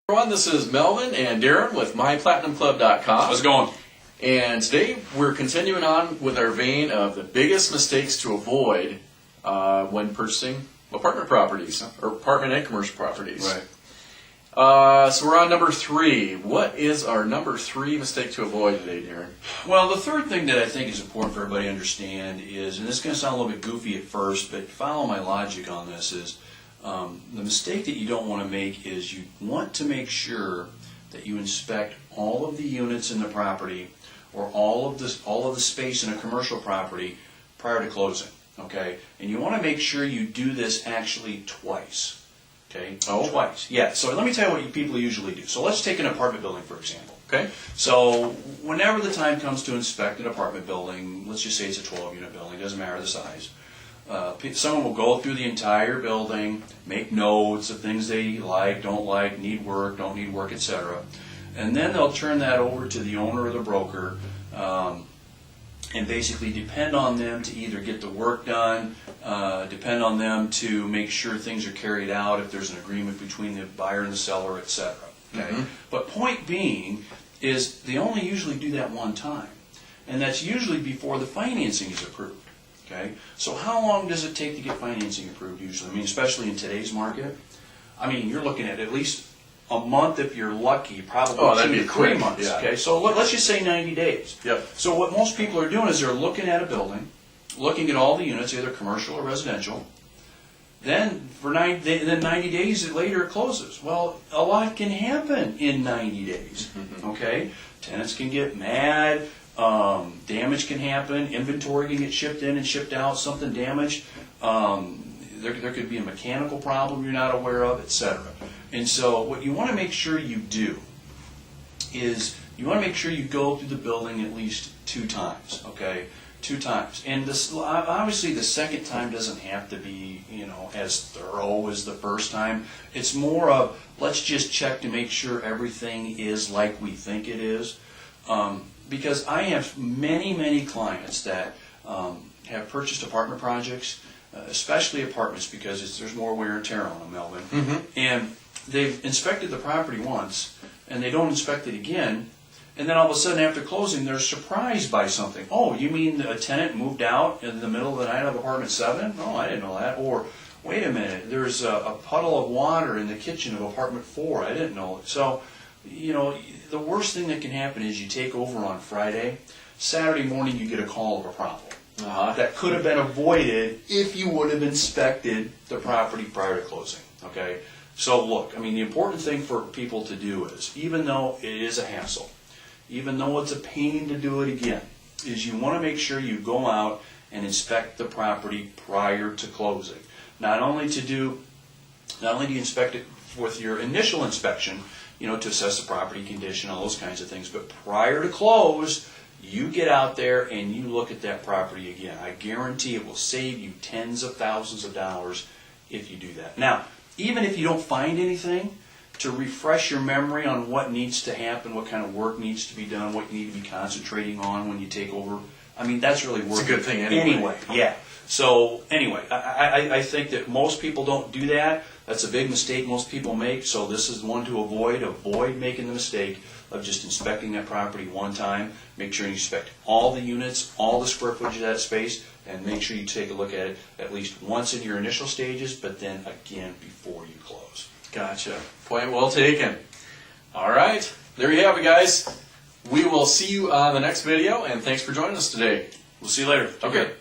Everyone, this is Melvin and Darren with MyPlatinumClub.com. How's it going? And today we're continuing on with our vein of the biggest mistakes to avoid when purchasing apartment properties, or apartment and commercial properties. Right. So we're on number 3. What is our number 3 mistake to avoid today, Darren? Well, the third thing that I think is important for everybody to understand is, and this is going to sound a little bit goofy at first, but follow my logic on this, is the mistake that you don't want to make is you want to make sure that you inspect all of the units in the property or all of the space in a commercial property prior to closing. Okay, and you want to make sure you do this actually twice. Okay, twice. Yeah. So let me tell you what people usually do. So let's take an apartment building for example. Okay. So whenever the time comes to inspect an apartment building, let's just say it's a 12-unit building, doesn't matter the size. Someone will go through the entire building, make notes of things they like, don't like, need work, don't need work, etc. And then they'll turn that over to the owner or the broker and basically depend on them to either get the work done, depend on them to make sure things are carried out if there's an agreement between the buyer and the seller, etc. Okay? Mm-hmm. But point being is they only usually do that one time. And that's usually before the financing is approved. Okay, so how long does it take to get financing approved usually? I mean, especially in today's market. I mean, you're looking at least a month if you're lucky, probably 2 to 3 months. Yeah. Okay, so let's just say 90 days. Yep. So what most people are doing is they're looking at a building, looking at all the units, either commercial or residential. Then 90 days later it closes. Well, a lot can happen in 90 days. Okay, tenants can get mad. Damage can happen, inventory can get shipped in and shipped out, something damaged, there could be a mechanical problem you're not aware of, etc. And so what you want to make sure you do is you want to make sure you go through the building at least 2 times, okay? 2 times. And this, obviously the second time doesn't have to be, as thorough as the first time. It's more of, let's just check to make sure everything is like we think it is. Because I have many clients that have purchased apartment projects, especially apartments, because there's more wear and tear on them, Melvin. Mm-hmm. And they've inspected the property once, and they don't inspect it again, and then all of a sudden after closing, they're surprised by something. Oh, you mean a tenant moved out in the middle of the night of apartment 7? Oh, I didn't know that. Or, wait a minute, there's a puddle of water in the kitchen of apartment 4. I didn't know it. So, the worst thing that can happen is you take over on Friday, Saturday morning you get a call of a problem. That could have been avoided if you would have inspected the property prior to closing. Okay? So look, I mean, the important thing for people to do is, even though it is a hassle, even though it's a pain to do it again, is you want to make sure you go out and inspect the property prior to closing. Not only do you inspect it with your initial inspection, to assess the property condition, all those kinds of things. But prior to close, you get out there and you look at that property again. I guarantee it will save you tens of thousands of dollars if you do that. Now, even if you don't find anything, to refresh your memory on what needs to happen, what kind of work needs to be done, what you need to be concentrating on when you take over, I mean, that's really worth it. It's a good thing anyway. Yeah. So anyway, I think that most people don't do that. That's a big mistake most people make, so this is one to avoid. Avoid making the mistake of just inspecting that property one time. Make sure you inspect all the units, all the square footage of that space, and make sure you take a look at it at least once in your initial stages, but then again before you close. Gotcha. Point well taken. All right. There you have it, guys. We will see you on the next video, and thanks for joining us today. We'll see you later. Okay.